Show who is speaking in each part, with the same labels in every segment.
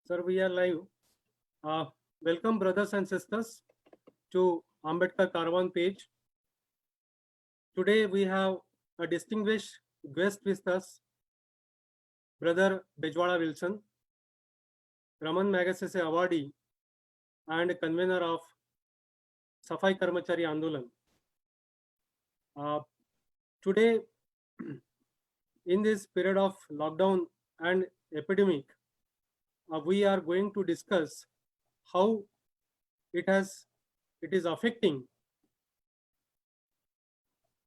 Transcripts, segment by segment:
Speaker 1: Sir, we are live. Uh, Welcome, brothers and sisters, to Ambedkar Caravan page. Today we have a distinguished guest with us, Brother Bejwala Wilson, Raman Magsaysay awardee and convener of Safai Karmachari Andolan. Today, in this period of lockdown and epidemic, we are going to discuss how it is affecting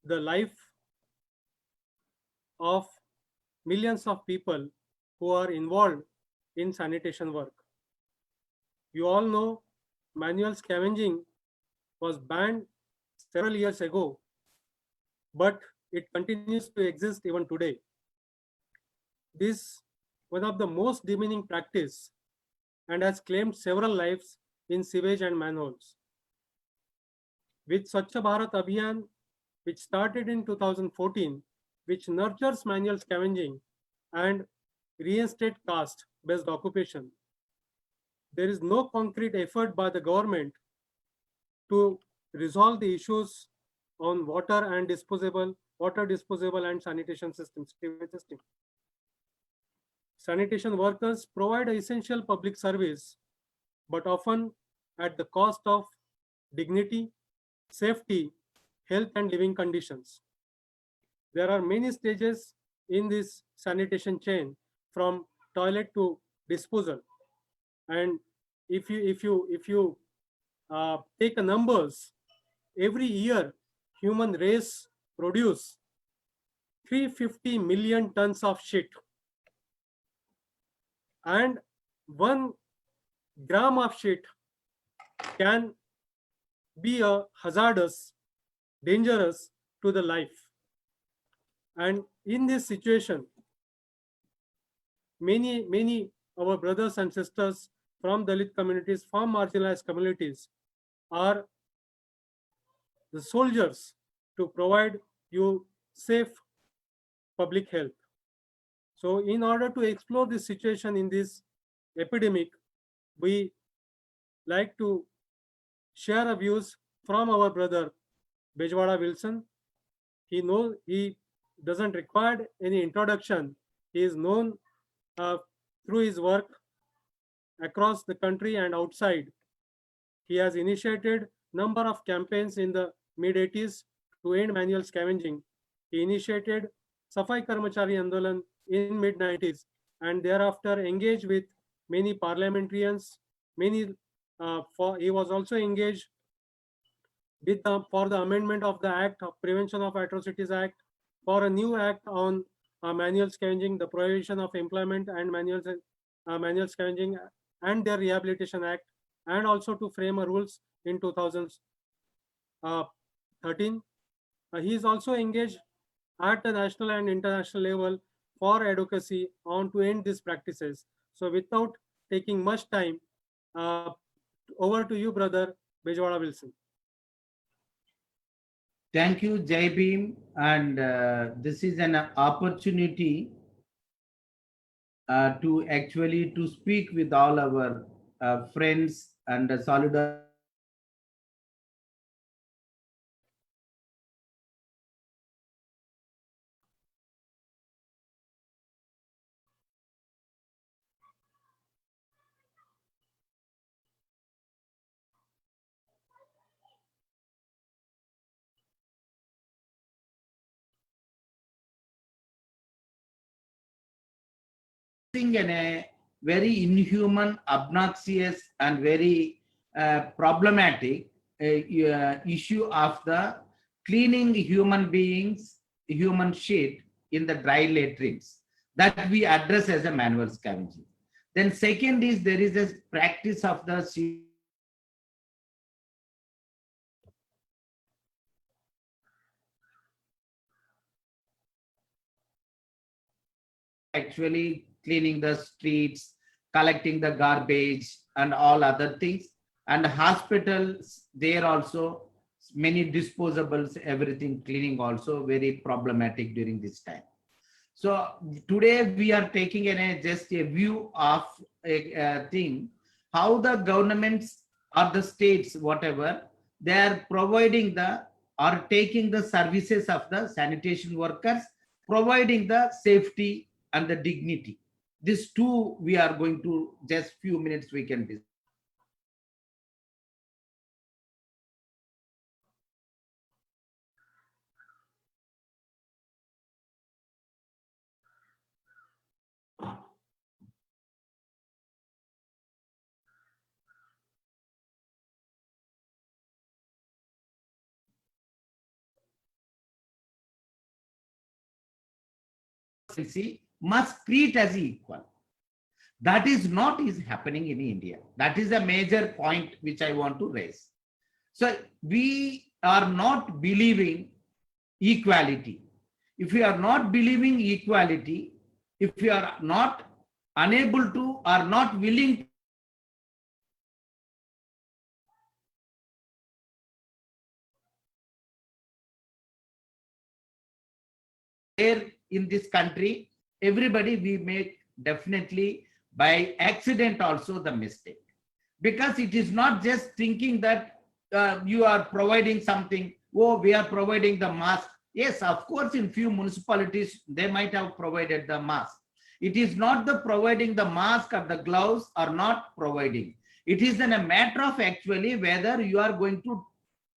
Speaker 1: the life of millions of people who are involved in sanitation work. You all know manual scavenging was banned several years ago, but it continues to exist even today. This one of the most demeaning practice and has claimed several lives in sewage and manholes. With Swachh Bharat Abhiyan, which started in 2014, which nurtures manual scavenging and reinstate caste-based occupation, there is no concrete effort by the government to resolve the issues on water disposable and sanitation systems. Sanitation workers provide essential public service, but often at the cost of dignity, safety, health, and living conditions. There are many stages in this sanitation chain, from toilet to disposal. And if you take the numbers, every year human race produce 350 million tons of shit, and 1 gram of shit can be a hazardous, dangerous to the life. And in this situation, many our brothers and sisters from Dalit communities, from marginalized communities, are the soldiers to provide you safe public health. So in order to explore this situation in this epidemic, we like to share our views from our brother Bejwala Wilson. He doesn't require any introduction. He is known through his work across the country and outside. He has initiated number of campaigns in the mid-80s to end manual scavenging. He initiated Safai Karmachari Andolan in mid-90s and thereafter engaged with many parliamentarians. He was also engaged with for the amendment of the Act of Prevention of Atrocities Act, for a new act on manual scavenging, the Prohibition of Employment and manual scavenging and their Rehabilitation Act, and also to frame a rules in 2013. He is also engaged at the national and international level for advocacy on to end these practices. So without taking much time, over to you, brother Bejwala Wilson.
Speaker 2: Thank you, Jai Bhim, and this is an opportunity to actually to speak with all our friends and solidarity. In a very inhuman, obnoxious, and very problematic issue of the cleaning human beings, human shit in the dry latrines that we address as a manual scavenging. Then second is there is a practice of the actually cleaning the streets, collecting the garbage and all other things. And hospitals, there also many disposables, everything cleaning also very problematic during this time. So today we are taking just a view of a thing, how the governments or the states, whatever, they are providing the or taking the services of the sanitation workers, providing the safety and the dignity. These two we are going to just few minutes we can discuss. Must treat as equal. That is not is happening in India. That is a major point which I want to raise. So we are not believing equality. If we are not believing equality, if we are not unable to or not willing there in this country, everybody we make definitely by accident also the mistake. Because it is not just thinking that you are providing something, oh, we are providing the mask. Yes, of course, in few municipalities, they might have provided the mask. It is not the providing the mask or the gloves or not providing. It is then a matter of actually whether you are going to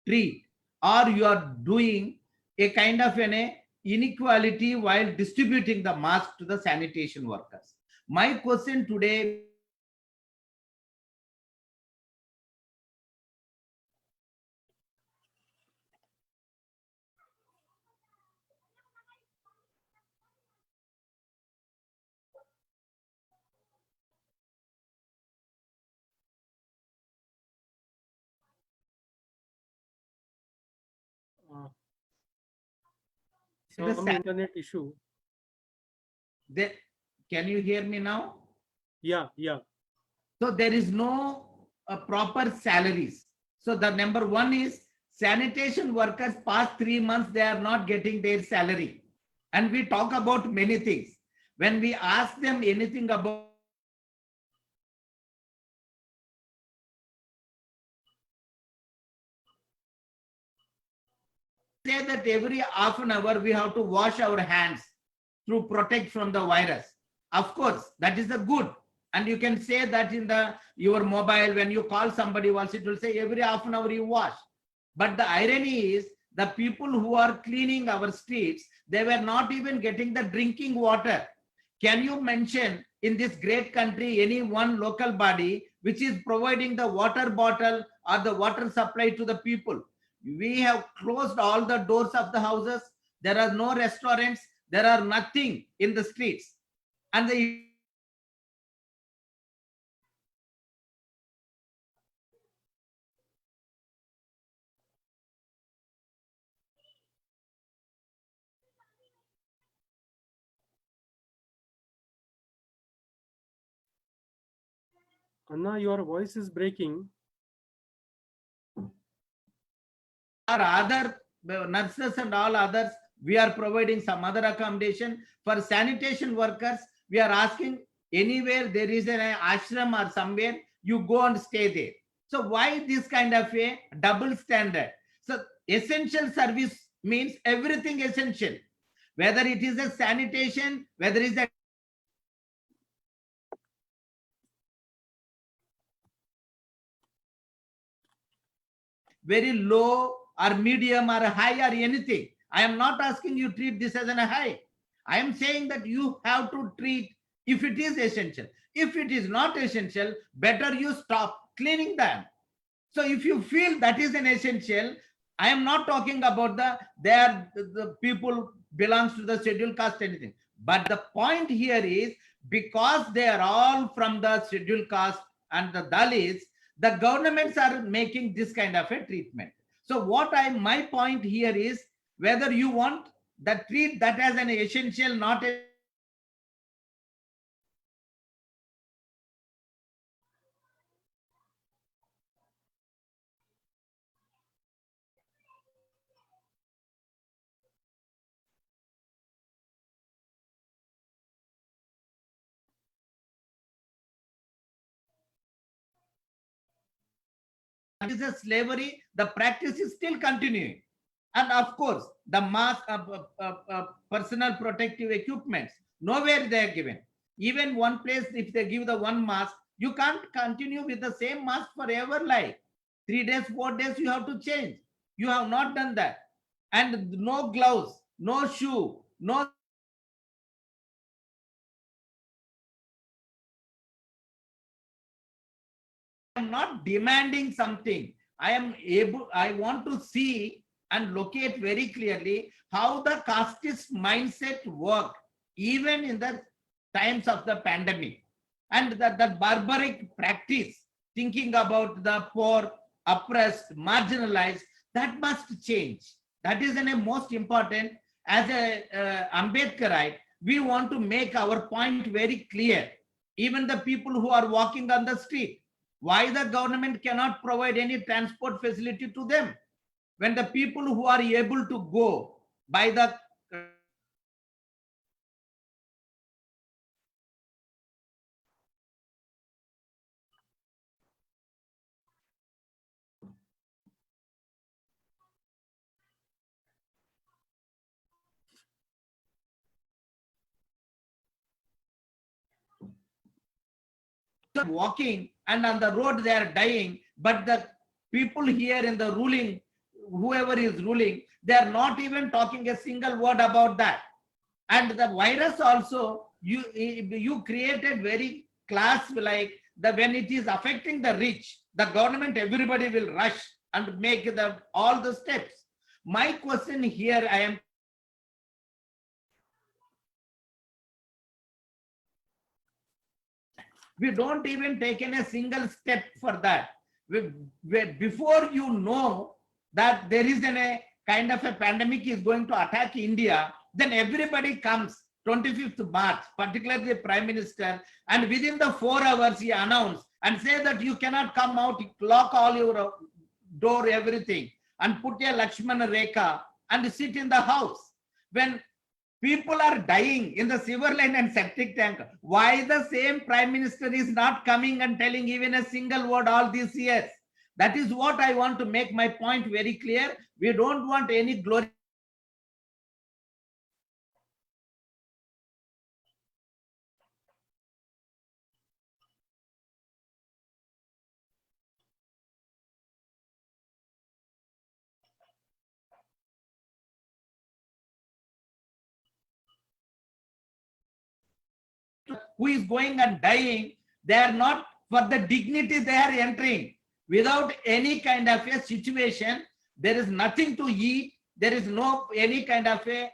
Speaker 2: treat or you are doing a kind of an inequality while distributing the mask to the sanitation workers. My question today,
Speaker 1: Uh,
Speaker 2: the
Speaker 1: some internet issue.
Speaker 2: There, can you hear me now?
Speaker 1: Yeah, yeah.
Speaker 2: So there is no proper salaries. So the number one is sanitation workers past 3 months, they are not getting their salary. And we talk about many things. When we ask them anything about say that every half an hour we have to wash our hands to protect from the virus. Of course, that is a good. And you can say that in the your mobile, when you call somebody once, it will say every half an hour you wash. But the irony is the people who are cleaning our streets, they were not even getting the drinking water. Can you mention in this great country any one local body which is providing the water bottle or the water supply to the people? We have closed all the doors of the houses. There are no restaurants. There are nothing in the streets. And the
Speaker 1: Anna, your voice is breaking.
Speaker 2: or other nurses and all others, we are providing some other accommodation. For sanitation workers, we are asking anywhere there is an ashram or somewhere, you go and stay there. So why this kind of a double standard? So essential service means everything essential, whether it is a sanitation, whether it is a very low or medium or high or anything. I am not asking you treat this as a high. I am saying that you have to treat if it is essential. If it is not essential, better you stop cleaning them. So if you feel that is an essential, I am not talking about the people belongs to the scheduled caste anything. But the point here is because they are all from the scheduled caste and the Dalits, the governments are making this kind of a treatment. So my point here is whether you want that treat that as an essential, not a is a slavery. The practice is still continuing. And of course, the mask, personal protective equipments, nowhere they are given. Even one place, if they give the one mask, you can't continue with the same mask forever. Like 3 days, 4 days, you have to change. You have not done that. And no gloves, no shoe, no. I am not demanding something. I want to see and locate very clearly how the casteist mindset worked even in the times of the pandemic. And that barbaric practice, thinking about the poor, oppressed, marginalized, that must change. That is a most important. As a Ambedkarite, we want to make our point very clear. Even the people who are walking on the street, why the government cannot provide any transport facility to them when the people who are able to go by the walking and on the road they are dying, but the people here in the ruling, whoever is ruling, they are not even talking a single word about that. And the virus also, you created very class, like when it is affecting the rich, the government, everybody will rush and make all the steps. My question here, I am we don't even take in a single step for that. Before you know that there is a kind of a pandemic is going to attack India, then everybody comes 25th March, particularly the Prime Minister, and within the 4 hours he announced and say that you cannot come out, lock all your door, everything, and put a Lakshmana Rekha and sit in the house. When people are dying in the sewer line and septic tank, why the same Prime Minister is not coming and telling even a single word all these years? That is what I want to make my point very clear. We don't want any glory. Who is going and dying, they are not for the dignity they are entering. Without any kind of a situation, there is nothing to eat, there is no any kind of a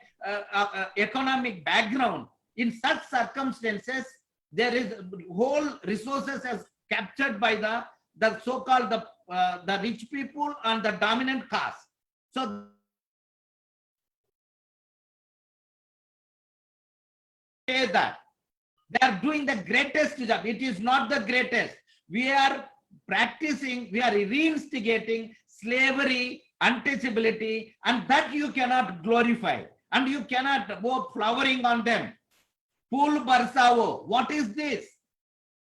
Speaker 2: economic background. In such circumstances, there is whole resources as captured by the so-called the rich people and the dominant caste. So say that they are doing the greatest job. It is not the greatest. We are practicing, we are reinstigating slavery, untouchability, and that you cannot glorify. And you cannot go flowering on them. Pul barsao. What is this?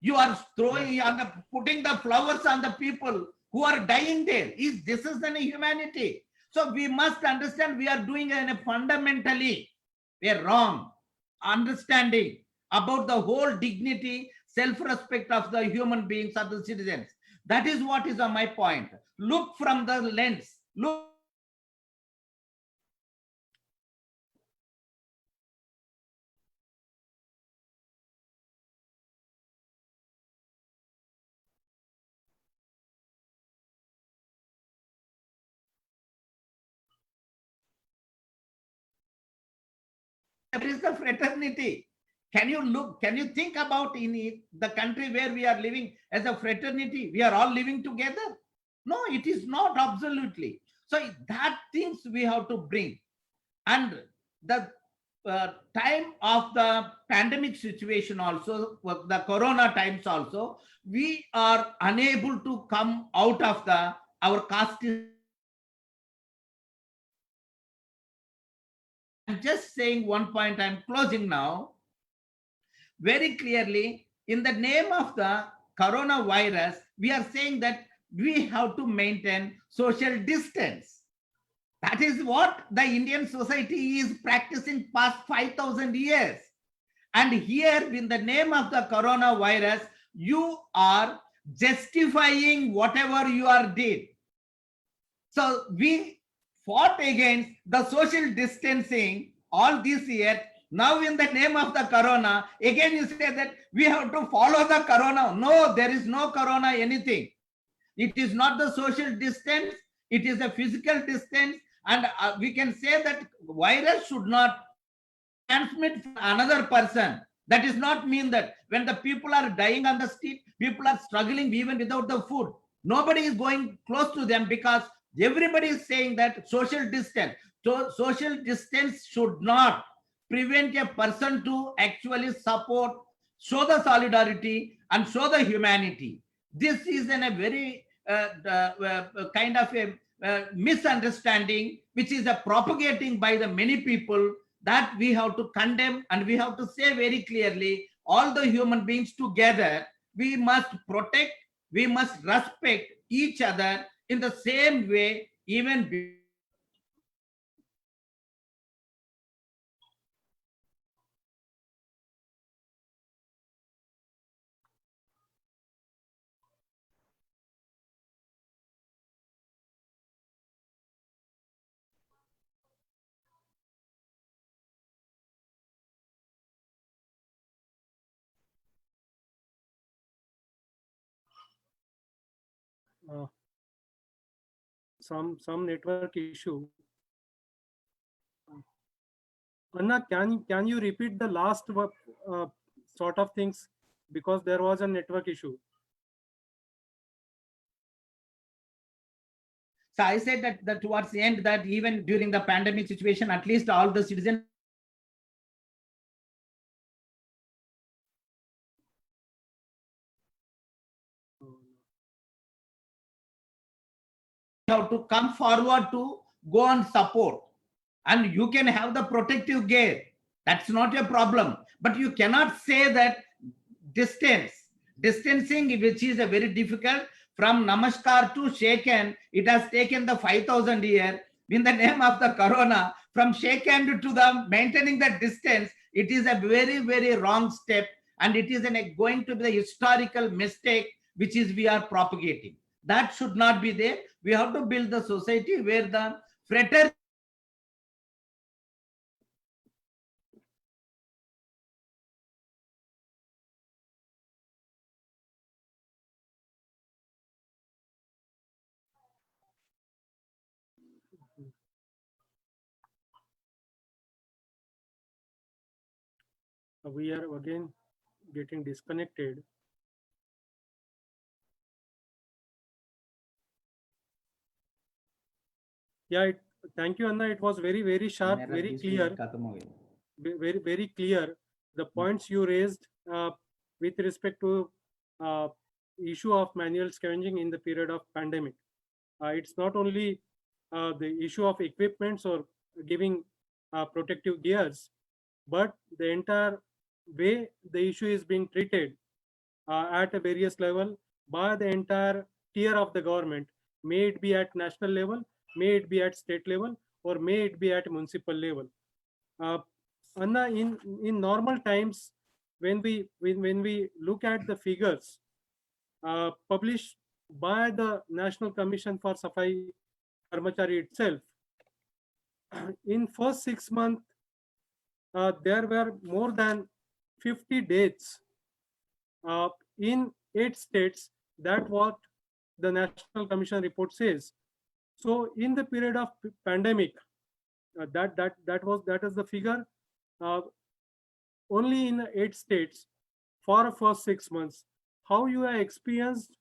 Speaker 2: You are throwing on the putting the flowers on the people who are dying there. This is an humanity. So we must understand we are doing a fundamentally a wrong understanding about the whole dignity, self-respect of the human beings, of the citizens. That is what is on my point. Look from the lens. Look. There is the fraternity. Can you look, can you think about in the country where we are living as a fraternity? We are all living together? No, it is not absolutely. So that things we have to bring. And the time of the pandemic situation also, the corona times also, we are unable to come out of our caste. I'm just saying one point, I'm closing now. Very clearly, in the name of the coronavirus, we are saying that we have to maintain social distance. That is what the Indian society is practicing past 5,000 years. And here, in the name of the coronavirus, you are justifying whatever you are did. So we fought against the social distancing all this year. Now, in the name of the corona, again you say that we have to follow the corona. No, there is no corona anything. It is not the social distance, it is a physical distance. And we can say that virus should not transmit from another person. That does not mean that when the people are dying on the street, people are struggling even without the food. Nobody is going close to them because everybody is saying that social distance. So social distance should not prevent a person to actually support, show the solidarity and show the humanity. This is a very kind of a misunderstanding which is propagating by the many people, that we have to condemn, and we have to say very clearly, all the human beings together, we must protect, we must respect each other in the same way, even
Speaker 1: uh, some network issue. Anna, can you repeat the last sort of things, because there was a network issue.
Speaker 2: So I said that towards the end, that even during the pandemic situation, at least all the citizens have to come forward to go and support. And you can have the protective gear. That's not a problem. But you cannot say that distancing, which is a very difficult, from namaskar to shake hand, it has taken the 5,000 years. In the name of the corona, from shake hand to the maintaining the distance, it is a very, very wrong step. And it is going to be the historical mistake which is we are propagating. That should not be there. We have to build the society where the fraternity.
Speaker 1: We are again getting disconnected. Yeah, thank you, Anna. It was very, very sharp, very clear, very, very clear. The points you raised with respect to issue of manual scavenging in the period of pandemic. It's not only the issue of equipments or giving protective gears, but the entire way the issue is being treated at a various level by the entire tier of the government, may it be at national level, may it be at state level, or may it be at municipal level. Anna, in normal times, when we look at the figures published by the National Commission for Safai Karmachari itself, in first 6 months, there were more than 50 deaths in 8 states. That what the National Commission report says. So in the period of pandemic, that is the figure. Only in 8 states for the first 6 months. How you have experienced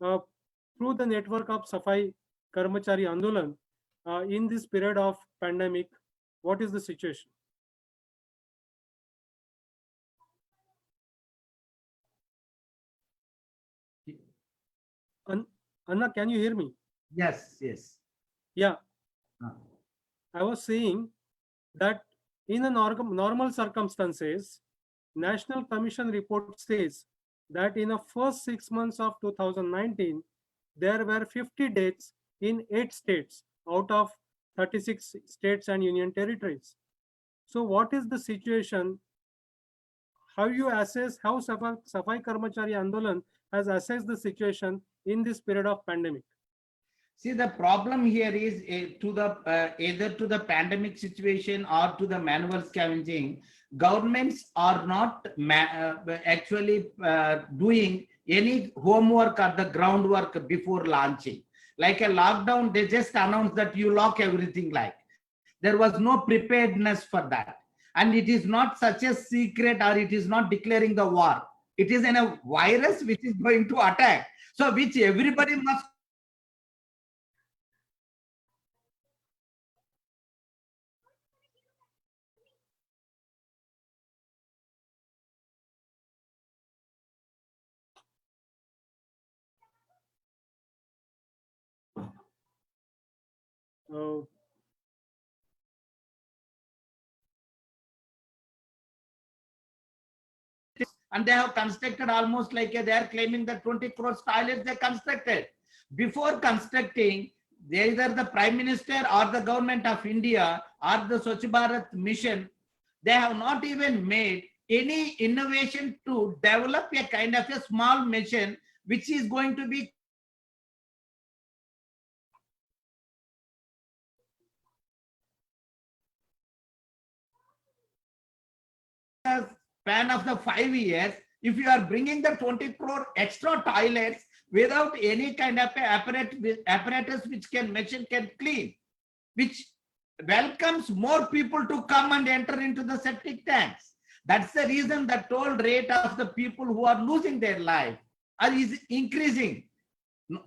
Speaker 1: through the network of Safai Karmachari Andolan in this period of pandemic? What is the situation? Anna, can you hear me?
Speaker 2: Yes, yes.
Speaker 1: Yeah. I was saying that in a normal circumstances, National Commission report says that in the first 6 months of 2019, there were 50 deaths in 8 states out of 36 states and union territories. So what is the situation? How you assess how Safai Karmachari Andolan has assessed the situation in this period of pandemic?
Speaker 2: See, the problem here is to the either to the pandemic situation or to the manual scavenging. Governments are not actually doing any homework or the groundwork before launching. Like a lockdown, they just announced that you lock everything. Like there was no preparedness for that, and it is not such a secret, or it is not declaring the war. It is in a virus which is going to attack. So which everybody must.
Speaker 1: Uh,
Speaker 2: And they have constructed almost like they are claiming that 20 crores toilets they constructed. Before constructing, either the Prime Minister or the government of India or the Swachh Bharat mission, they have not even made any innovation to develop a kind of a small mission which is going to be span of the 5 years. If you are bringing the 20 crore extra toilets without any kind of apparatus which can machine can clean, which welcomes more people to come and enter into the septic tanks. That's the reason the toll rate of the people who are losing their life is increasing.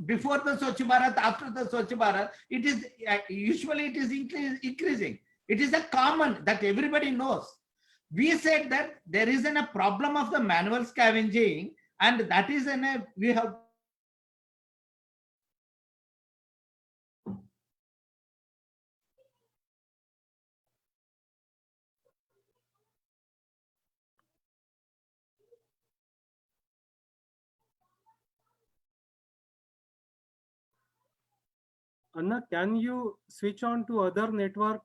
Speaker 2: Before the Swachh Bharat, after the Swachh Bharat, it is usually it is increasing. It is a common that everybody knows. We said that there is a problem of the manual scavenging, and that is we have
Speaker 1: Anna, can you switch on to other network?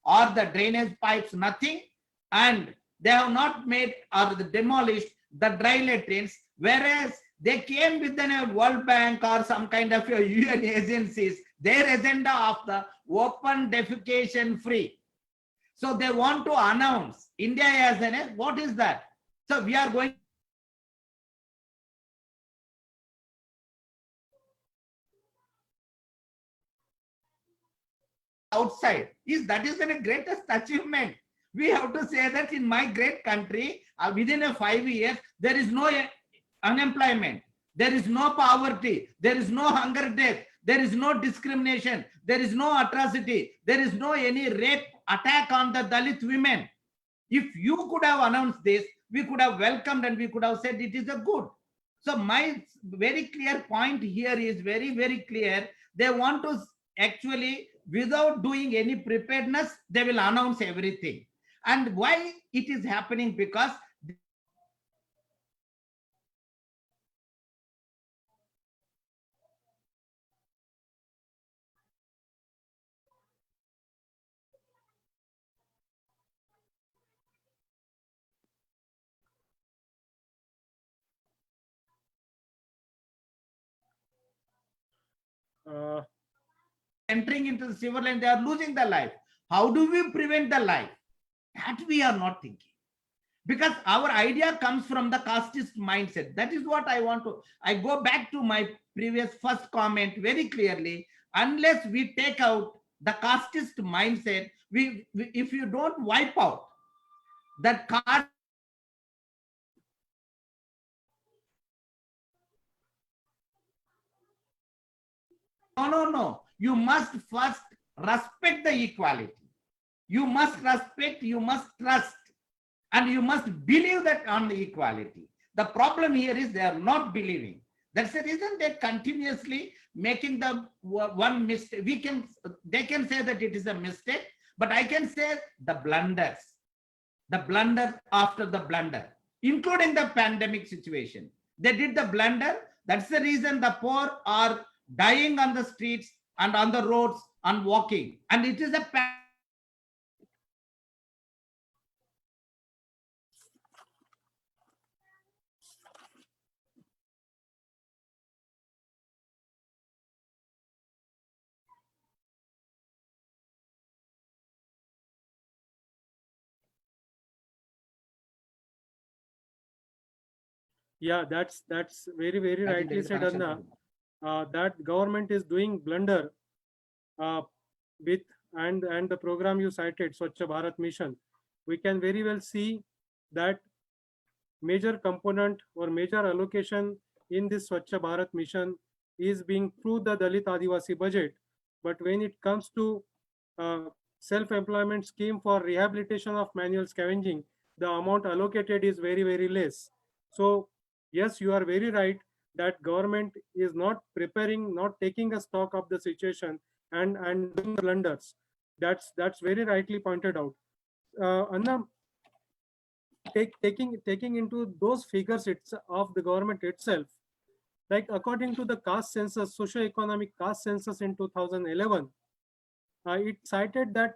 Speaker 2: or the drainage pipes, nothing, and they have not made or demolished the dry latrines, whereas they came with a World Bank or some kind of a UN agencies, their agenda of the open defecation free. So they want to announce India as what is that? So we are going outside. That is the greatest achievement. We have to say that in my great country, within a 5 years, there is no unemployment, there is no poverty, there is no hunger death, there is no discrimination, there is no atrocity, there is no any rape attack on the Dalit women. If you could have announced this, we could have welcomed and we could have said it is a good. So my very clear point here is very, very clear. They want to actually, without doing any preparedness, they will announce everything. And why it is happening? Because entering into the silver line, they are losing the life. How do we prevent the life? That we are not thinking. Because our idea comes from the casteist mindset. That is what I want to. I go back to my previous first comment very clearly. Unless we take out the casteist mindset, if you don't wipe out that caste, no. You must first respect the equality. You must respect, you must trust, and you must believe that on the equality. The problem here is they are not believing. That's the reason they're continuously making the one mistake. They can say that it is a mistake, but I can say the blunders, the blunder after the blunder, including the pandemic situation. They did the blunder. That's the reason the poor are dying on the streets and on the roads and walking. And it is a
Speaker 1: Yeah, that's very rightly said, Anna. That government is doing blunder uh, with and the program you cited, Swachh Bharat Mission. We can very well see that major component or major allocation in this Swachh Bharat Mission is being through the Dalit Adivasi budget. But when it comes to uh, self-employment scheme for rehabilitation of manual scavenging, the amount allocated is very less. So yes, you are very right that government is not preparing, not taking a stock of the situation and doing blunders. That's very rightly pointed out. Anna, taking into those figures of the government itself, like according to the caste census, socio-economic caste census in 2011, it cited that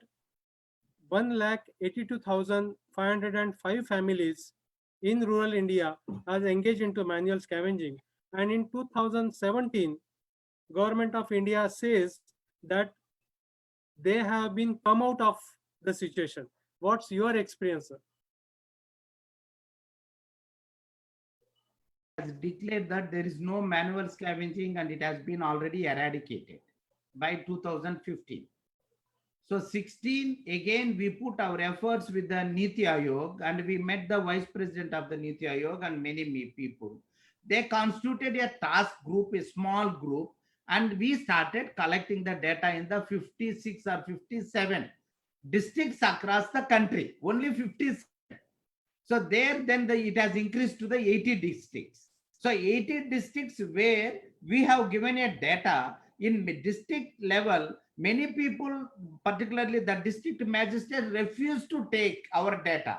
Speaker 1: 1,82,505 families in rural India are engaged into manual scavenging. And in 2017, Government of India says that they have been come out of the situation. What's your experience, sir?
Speaker 2: has declared that there is no manual scavenging and it has been already eradicated by 2015. So 16, again, we put our efforts with the Niti Aayog and we met the vice president of the Niti Aayog and many people. They constituted a task group, a small group, and we started collecting the data in the 56 or 57 districts across the country, only 57. So there, then it has increased to the 80 districts. So 80 districts where we have given a data in district level, many people, particularly the district magistrate, refuse to take our data.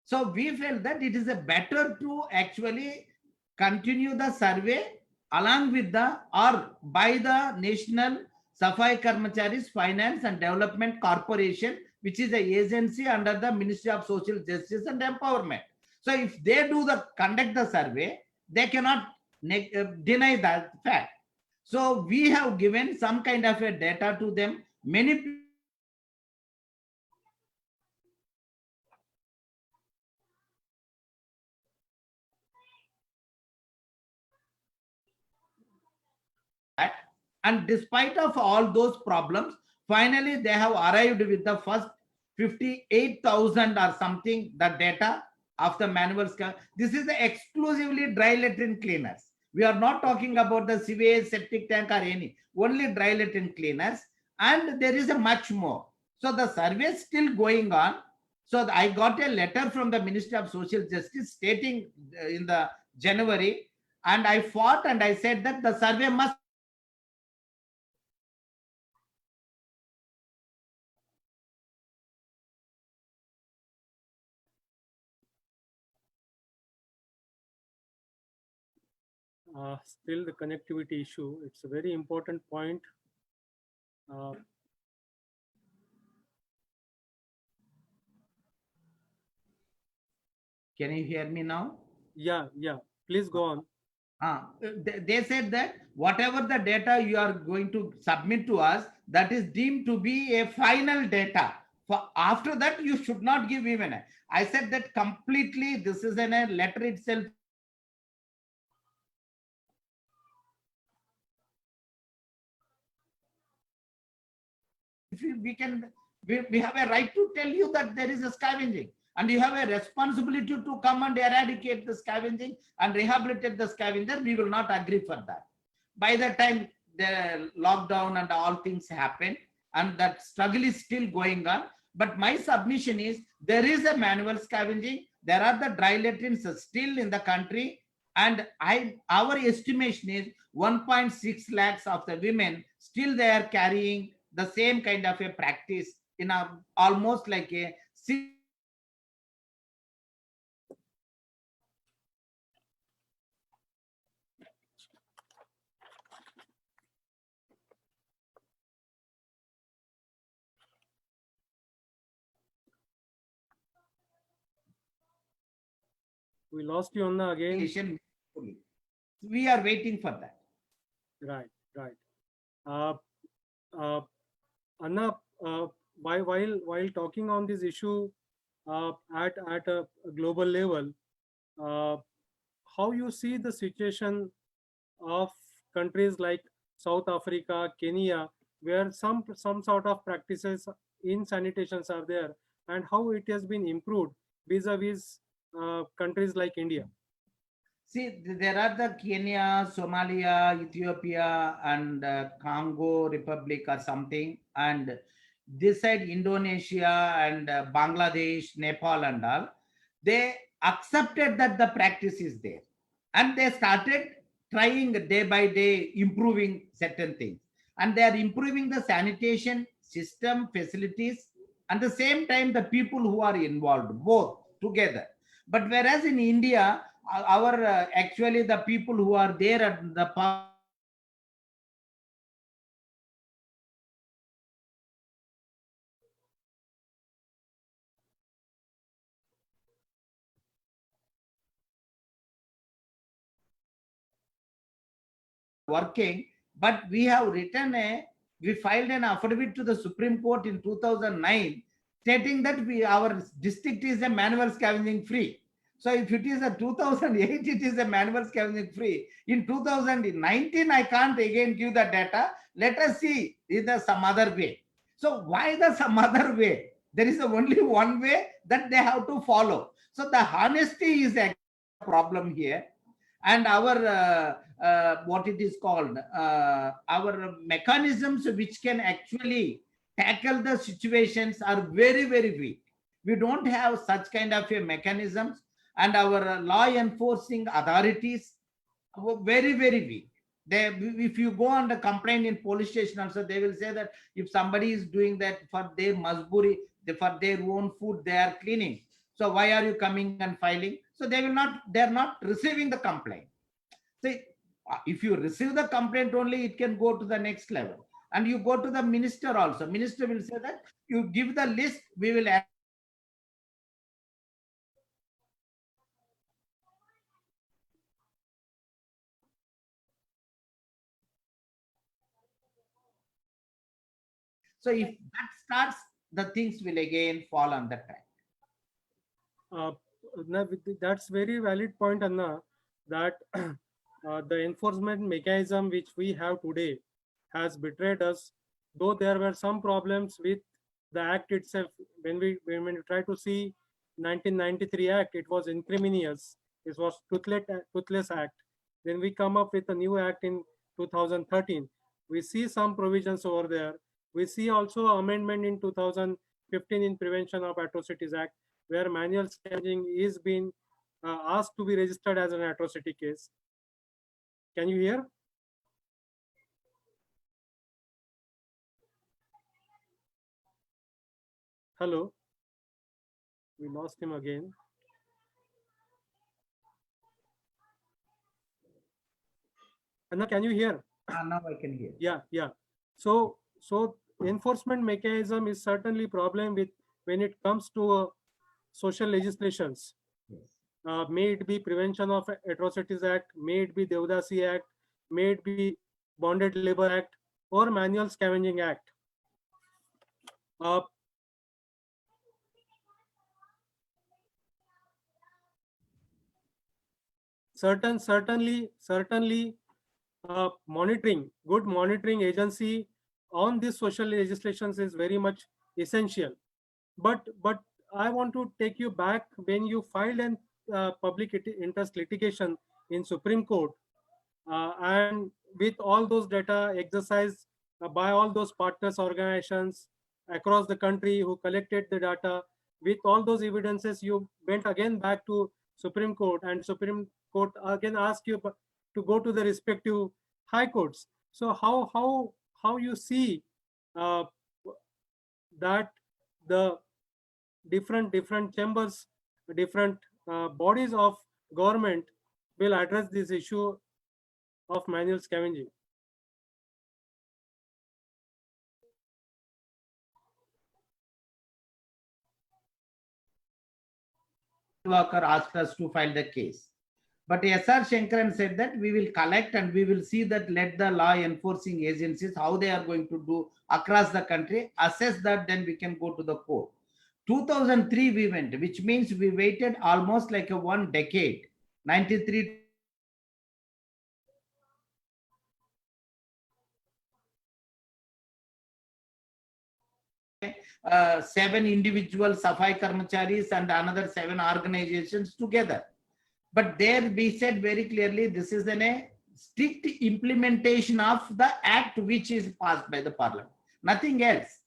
Speaker 2: So we felt that it is a better to actually continue the survey along with the or by the National Safai Karmacharis Finance and Development Corporation, which is an agency under the Ministry of Social Justice and Empowerment. So if they do the conduct the survey, they cannot deny that fact. So we have given some kind of a data to them. Many that, and despite of all those problems, finally they have arrived with the first 58,000 or something the data of the manual scale. This is the exclusively dry latrine cleaners. We are not talking about the sewage, septic tank or any, only dry latrine cleaners, and there is a much more. So the survey is still going on. So I got a letter from the Ministry of Social Justice stating in the January, and I fought and I said that the survey must
Speaker 1: Still the connectivity issue. It's a very important point. Uh,
Speaker 2: Can you hear me now?
Speaker 1: yeah, please go on.
Speaker 2: They said that whatever the data you are going to submit to us, that is deemed to be a final data. For after that, you should not give even. I said that completely. This is in a letter itself. If we have a right to tell you that there is a scavenging, and you have a responsibility to come and eradicate the scavenging and rehabilitate the scavenger. We will not agree for that. By the time the lockdown and all things happen, and that struggle is still going on. But my submission is there is a manual scavenging. There are the dry latrines still in the country, and our estimation is 1.6 lakhs of the women still they are carrying the same kind of a practice in a almost like a six.
Speaker 1: We lost you, Anna, again.
Speaker 2: We are waiting for that.
Speaker 1: Right, right. Uh, uh, Anna, while talking on this issue at a global level, uh, how you see the situation of countries like South Africa, Kenya, where some sort of practices in sanitations are there, and how it has been improved vis-a-vis countries like India.
Speaker 2: See, there are the Kenya, Somalia, Ethiopia, and Congo Republic or something, and this side Indonesia and Bangladesh, Nepal, and all. They accepted that the practice is there, and they started trying day by day, improving certain things, and they are improving the sanitation system facilities, and the same time the people who are involved both together. But whereas in India, our actually the people who are there at the working, but we have we filed an affidavit to the Supreme Court in 2009 stating that our district is a manual scavenging free. So if it is a 2008, it is a manual scavenging free. In 2019, I can't again give the data. Let us see, is there some other way? So why the some other way? There is only one way that they have to follow. So the honesty is a problem here, and our what it is called, our mechanisms which can actually tackle the situations are very very weak. We don't have such kind of a mechanisms, and our law enforcing authorities were very very weak. They, if you go and complain in police station also, they will say that if somebody is doing that for their masburi, for their own food, they are cleaning, so why are you coming and filing? So they will not, they are not receiving the complaint. See, if you receive the complaint only, it can go to the next level. And you go to the minister also. Minister will say that you give the list, we will add. So if that starts, the things will again fall on the track.
Speaker 1: Uh, that's very valid point, Anna, that the enforcement mechanism which we have today has betrayed us. Though there were some problems with the act itself, when we try to see 1993 act, it was incriminating. It was toothless act. Then we come up with a new act in 2013. We see some provisions over there. We see also amendment in 2015 in Prevention of Atrocities Act, where manual scavenging is being asked to be registered as an atrocity case. Can you hear? Hello? We lost him again. Anna, can you hear?
Speaker 2: Now I can hear.
Speaker 1: Yeah, yeah. So enforcement mechanism is certainly problem with when it comes to social legislations.
Speaker 2: Yes.
Speaker 1: May it be Prevention of Atrocities Act, may it be Devdasi Act, may it be Bonded Labor Act, or Manual Scavenging Act. Certainly, good monitoring agency on these social legislations is very much essential. But I want to take you back when you filed an public interest litigation in Supreme Court, and with all those data exercised by all those partners organizations across the country who collected the data, with all those evidences, you went again back to Supreme Court, and Supreme Court again asked you to go to the respective high courts. So how you see uh, that the different chambers, different bodies of government will address this issue of manual scavenging?
Speaker 2: Walker asked us to file the case. But S.R. Shankaran said that we will collect and we will see that let the law enforcing agencies, how they are going to do across the country, assess that, then we can go to the court. 2003 we went, which means we waited almost like a 1 decade, 93. Seven individual Safai Karmacharis and another 7 organizations together. But there we said very clearly, this is a strict implementation of the act which is passed by the parliament, nothing else.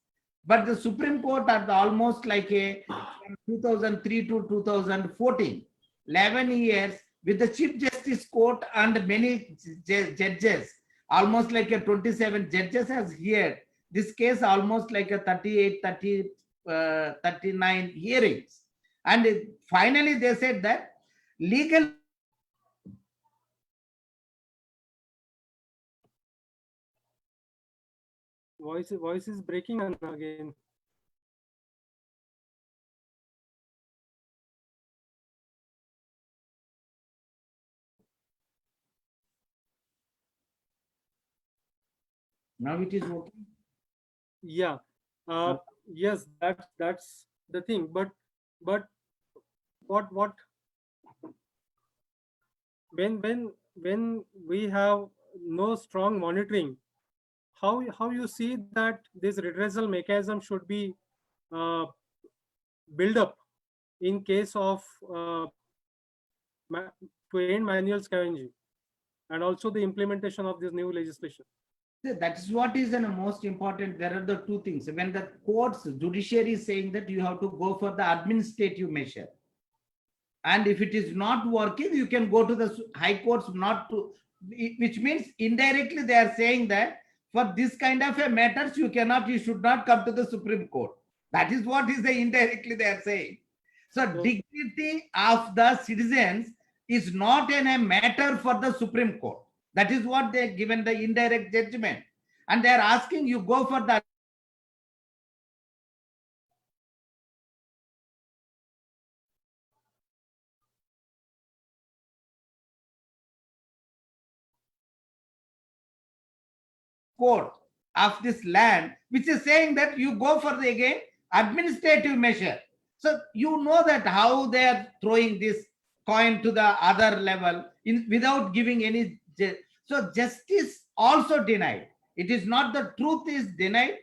Speaker 2: But the Supreme Court at almost like a from 2003 to 2014, 11 years with the Chief Justice Court and many judges, almost like a 27 judges has heard this case, almost like a 38, 30, 39 hearings. And finally they said that legal
Speaker 1: voice is breaking again.
Speaker 2: now it is working.
Speaker 1: Yeah. Yes, that's the thing. But what when we have no strong monitoring, how you see that this redressal mechanism should be built up in case of to end manual scavenging, and also the implementation of this new legislation?
Speaker 2: That is what is the most important. There are the two things. When the courts, judiciary is saying that you have to go for the administrative measure. And if it is not working, you can go to the high courts not to, which means indirectly they are saying that for this kind of a matters, you should not come to the Supreme Court. That is what is the indirectly they are saying. So dignity of the citizens is not a matter for the Supreme Court. That is what they are given the indirect judgment. And they are asking you go for the court of this land, which is saying that you go for the again administrative measure. So you know that how they are throwing this coin to the other level without giving any. So justice also denied. It is not the truth is denied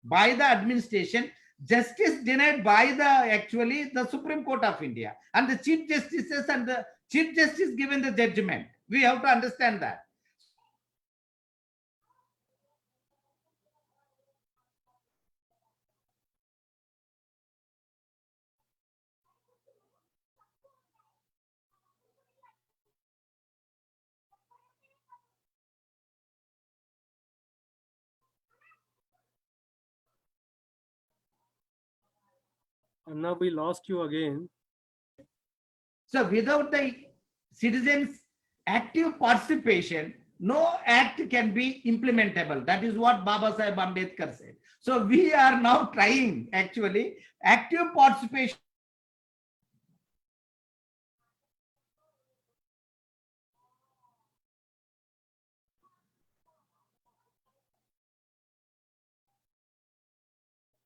Speaker 2: by the administration. Justice denied by the actually the Supreme Court of India and the Chief Justices, and the Chief Justice given the judgment. We have to understand that.
Speaker 1: And now we lost you again.
Speaker 2: So without the citizens' active participation, no act can be implementable. That is what Baba Sahib Ambedkar said. So we are now trying actually active participation.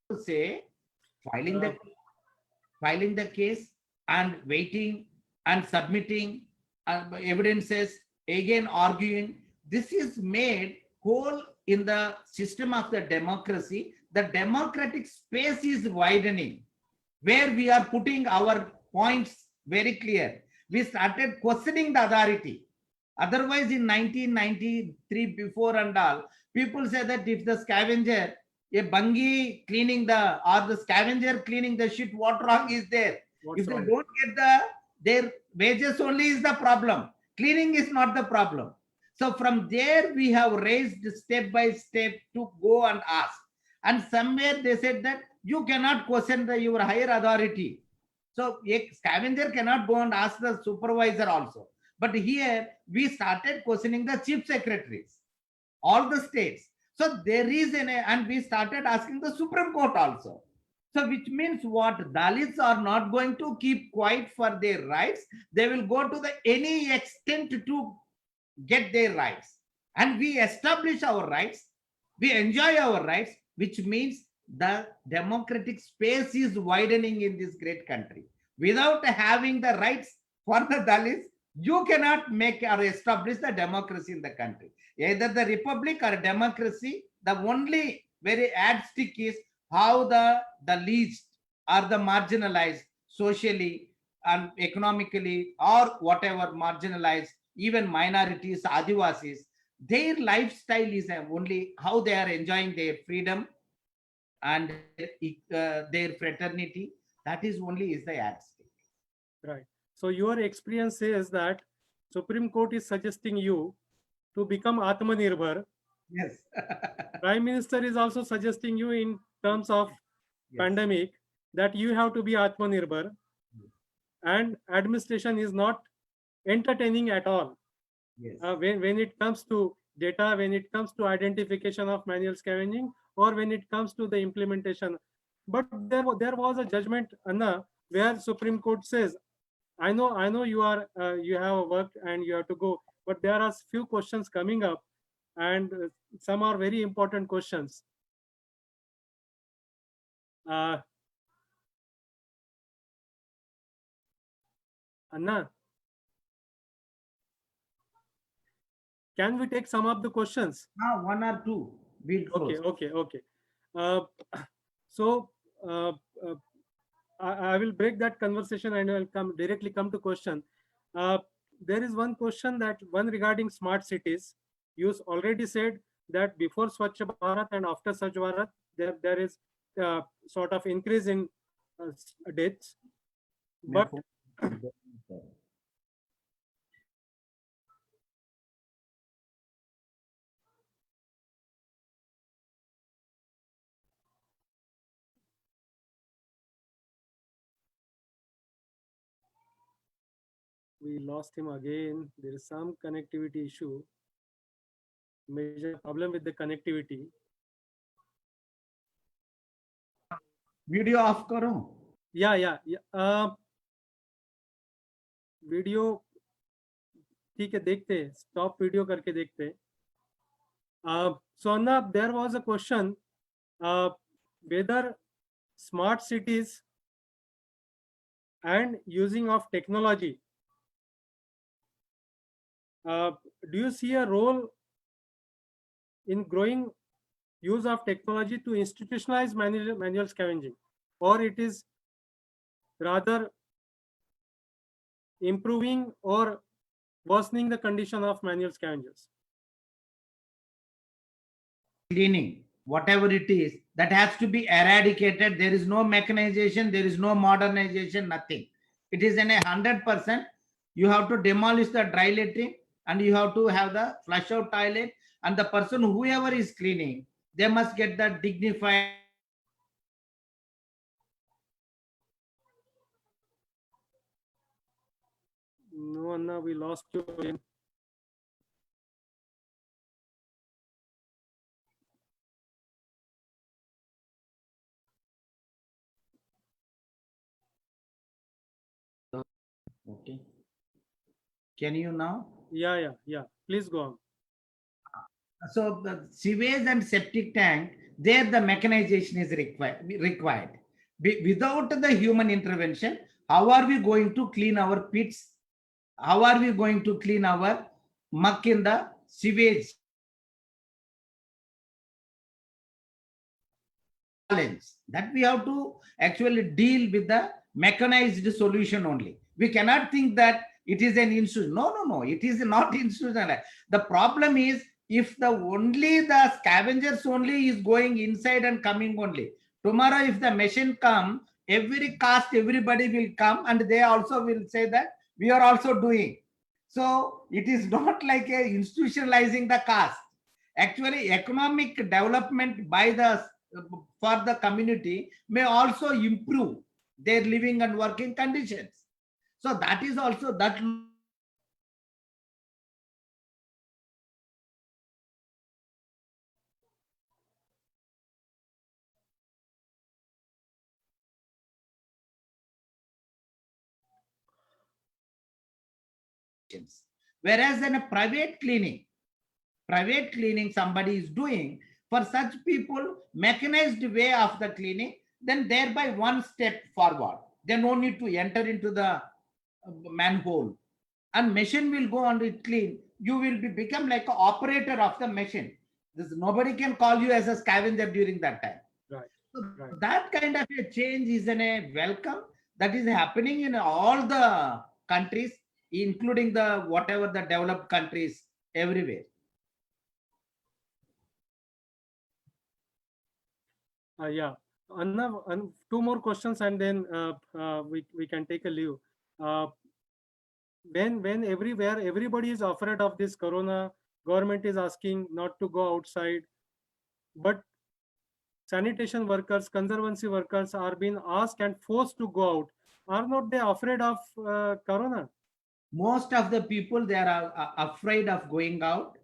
Speaker 2: To say filing the case and waiting and submitting evidences, again arguing. This is made whole in the system of the democracy. The democratic space is widening, where we are putting our points very clear. We started questioning the authority. Otherwise, in 1993, before and all, people say that if the scavenger, a bungie cleaning or the scavenger cleaning the shit, what wrong is there? If they don't get their wages only is the problem. Cleaning is not the problem. So from there, we have raised step by step to go and ask. And somewhere they said that you cannot question your higher authority. So a scavenger cannot go and ask the supervisor also. But here we started questioning the chief secretaries, all the states. So there is and we started asking the Supreme Court also. So which means what? Dalits are not going to keep quiet for their rights. They will go to the any extent to get their rights. And we establish our rights. We enjoy our rights, which means the democratic space is widening in this great country. Without having the rights for the Dalits, you cannot make or establish the democracy in the country. Either the republic or democracy, the only very stick is how the least or the marginalized socially and economically or whatever marginalized, even minorities, Adivasis, their lifestyle is only how they are enjoying their freedom and their fraternity. That is only is the yardstick.
Speaker 1: Right. So your experience says that Supreme Court is suggesting you to become Atmanirbhar.
Speaker 2: Yes.
Speaker 1: Prime Minister is also suggesting you in terms of
Speaker 2: Yes.
Speaker 1: pandemic that you have to be Atmanirbhar, and administration is not entertaining at all.
Speaker 2: Yes.
Speaker 1: When it comes to data, when it comes to identification of manual scavenging, or when it comes to the implementation. But there was a judgment, Anna, where Supreme Court says, I know you have worked and you have to go, but there are few questions coming up, and some are very important questions. Anna, can we take some of the questions?
Speaker 2: One or two. We'll close.
Speaker 1: Okay. So I will break that conversation and I will directly come to question. There is one question, that one regarding smart cities. You already said that before Swachh Bharat and after Swachh Bharat, there is sort of increase in deaths. But we lost him again. There is some connectivity issue, major problem with the connectivity.
Speaker 2: Video off करो.
Speaker 1: Yeah. Video ठीक है, देखते हैं, stop video करके देखते हैं. So Anna, there was a question whether smart cities and using of technology, do you see a role in growing use of technology to institutionalize manual scavenging, or it is rather improving or worsening the condition of manual scavengers?
Speaker 2: Cleaning, whatever it is, that has to be eradicated. There is no mechanization, there is no modernization, nothing. It is in 100%. You have to demolish the dry littering and you have to have the flush out toilet, and the person, whoever is cleaning, they must get the dignified.
Speaker 1: No, Anna, we lost you again.
Speaker 2: Okay. Can you now?
Speaker 1: Yeah. Please go on.
Speaker 2: So the sewage and septic tank, there the mechanization is required. Without the human intervention, how are we going to clean our pits? How are we going to clean our muck in the sewage? That we have to actually deal with the mechanized solution only. We cannot think that it is an institution. No, it is not institutional. The problem is, if the scavengers only is going inside and coming only. Tomorrow, if the machine come, every caste, everybody will come and they also will say that we are also doing. So it is not like a institutionalizing the caste. Actually, economic development by for the community may also improve their living and working conditions. So that is also that. Whereas in a private cleaning somebody is doing, for such people, mechanized way of the cleaning, then thereby one step forward. They no need to enter into the manhole, and machine will go on it clean. You will become like an operator of the machine. Nobody can call you as a scavenger during that time.
Speaker 1: Right.
Speaker 2: So
Speaker 1: Right.
Speaker 2: that kind of a change is a welcome that is happening in all the countries, including the whatever the developed countries everywhere.
Speaker 1: Yeah. Anna, two more questions and then we can take a leave. When everywhere everybody is afraid of this corona, government is asking not to go outside, but sanitation workers, conservancy workers are being asked and forced to go out. Are not they afraid of corona?
Speaker 2: Most of the people, they are afraid of going out,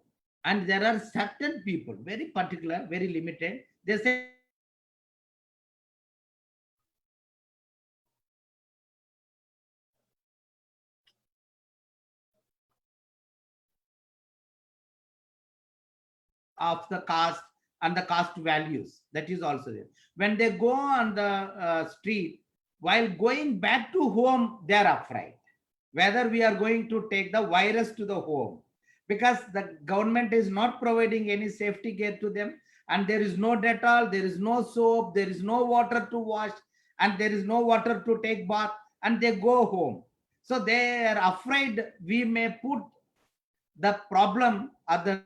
Speaker 2: and there are certain people, very particular, very limited, they say of the caste and the caste values. That is also there. When they go on the street, while going back to home, they are afraid whether we are going to take the virus to the home, because the government is not providing any safety gear to them, and there is no Dettol, there is no soap, there is no water to wash, and there is no water to take bath, and they go home. So they are afraid we may put the problem at the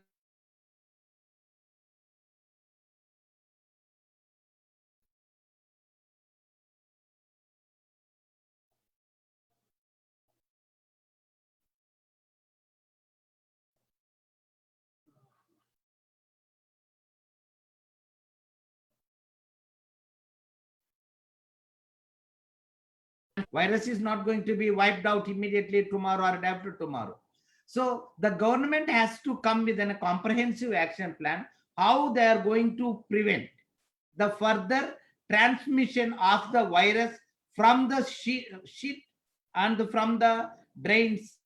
Speaker 2: virus is not going to be wiped out immediately tomorrow or after tomorrow. So the government has to come with a comprehensive action plan how they are going to prevent the further transmission of the virus from the shit and from the drains.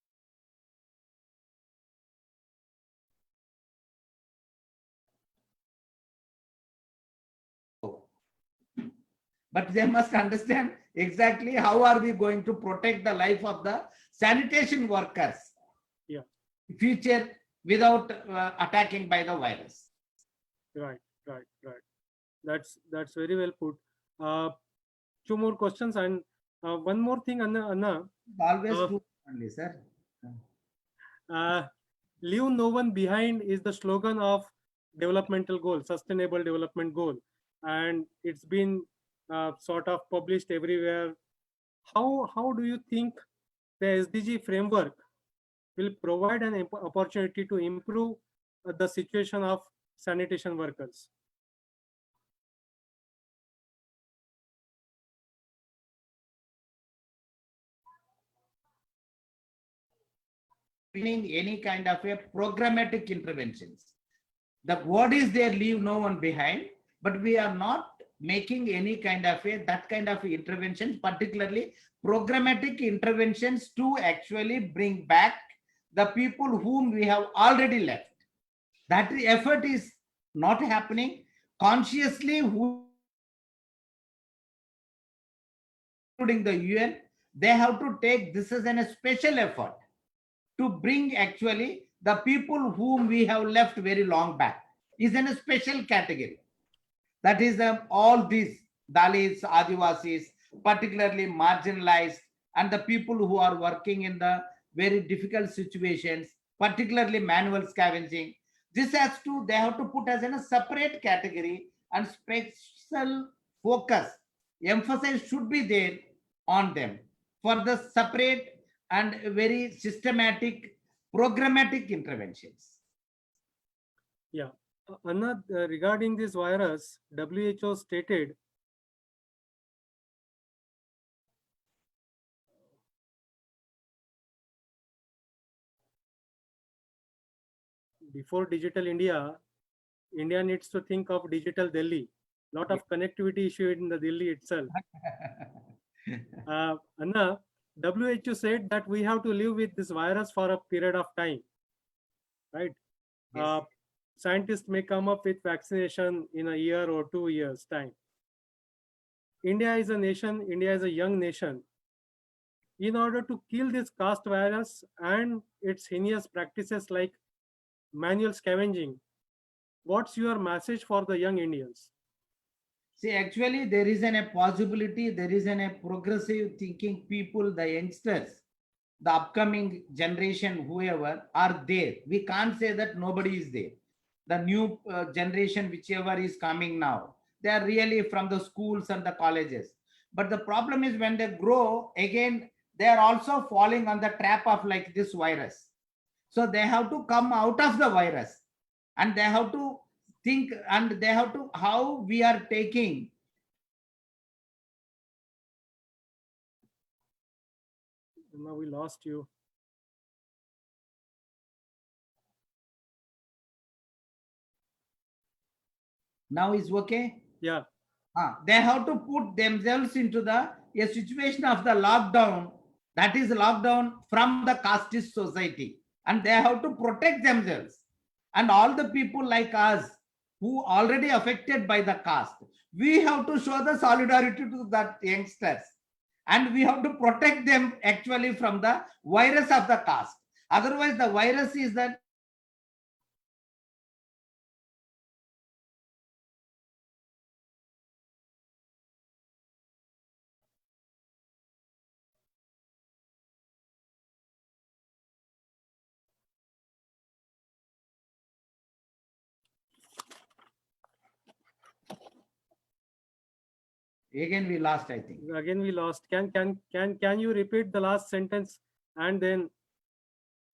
Speaker 2: But they must understand exactly how are we going to protect the life of the sanitation workers,
Speaker 1: Yeah.
Speaker 2: future, without attacking by the virus.
Speaker 1: Right. That's very well put. Two more questions and one more thing, Anna.
Speaker 2: Always
Speaker 1: Uh,
Speaker 2: true only, sir.
Speaker 1: Leave no one behind is the slogan of developmental goal, sustainable development goal, and it's been sort of published everywhere. How do you think the SDG framework will provide an opportunity to improve the situation of sanitation workers?
Speaker 2: Meaning any kind of a programmatic interventions. The word is there, leave no one behind, but we are not making any kind of a that kind of interventions, particularly programmatic interventions to actually bring back the people whom we have already left. That effort is not happening consciously, including the UN. They have to take this as a special effort to bring actually the people whom we have left very long back is in a special category. That is all these Dalits, Adivasis, particularly marginalized, and the people who are working in the very difficult situations, particularly manual scavenging. This has to, they have to put as in a separate category, and special focus, emphasis should be there on them for the separate and very systematic programmatic interventions.
Speaker 1: Yeah. Anna, regarding this virus, WHO stated before digital India, India needs to think of digital Delhi. Lot of connectivity issue in the Delhi itself. Anna, WHO said that we have to live with this virus for a period of time, right?
Speaker 2: Yes.
Speaker 1: Scientists may come up with vaccination in a year or 2 years time. India is a nation, India is a young nation. In order to kill this caste virus and its heinous practices like manual scavenging, what's your message for the young Indians?
Speaker 2: See, actually, there is a possibility, there is a progressive thinking people, the youngsters, the upcoming generation, whoever are there. We can't say that nobody is there. The new generation, whichever is coming now, they are really from the schools and the colleges. But the problem is when they grow, again, they are also falling on the trap of like this virus. So they have to come out of the virus and they have to think and they have to how we are taking.
Speaker 1: Now we lost you.
Speaker 2: Now is okay.
Speaker 1: Yeah.
Speaker 2: They have to put themselves into the a situation of the lockdown, that is lockdown from the casteist society, and they have to protect themselves. And all the people like us who already affected by the caste, we have to show the solidarity to that youngsters, and we have to protect them actually from the virus of the caste. Otherwise, the virus is that. Again, we lost, I think.
Speaker 1: Again we lost. Can you repeat the last sentence and then?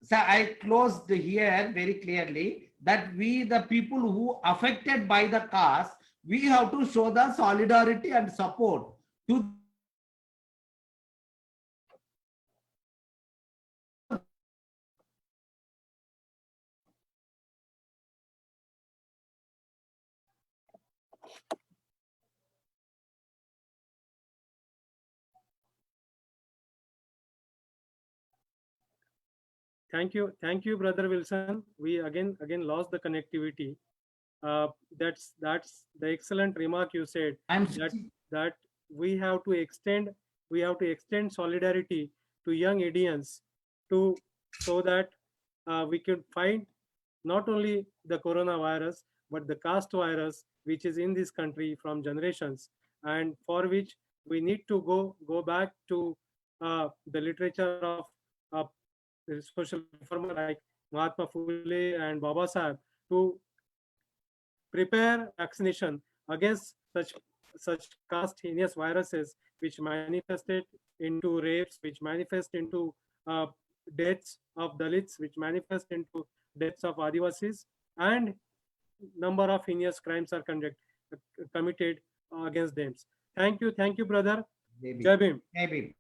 Speaker 2: So I closed here very clearly that we, the people who affected by the caste, we have to show the solidarity and support to.
Speaker 1: Thank you, Brother Wilson. We again lost the connectivity. That's the excellent remark you said. That we have to extend solidarity to young Indians so that we can find not only the coronavirus but the caste virus which is in this country from generations, and for which we need to go back to the literature of social reformer like Mahatma Phule and Baba Sahib to prepare vaccination against such caste heinous viruses which manifested into rapes, which manifest into deaths of Dalits, which manifest into deaths of Adivasis, and number of heinous crimes are committed against them. Thank you, brother.
Speaker 2: Maybe.
Speaker 1: Jai Bhim.
Speaker 2: Maybe.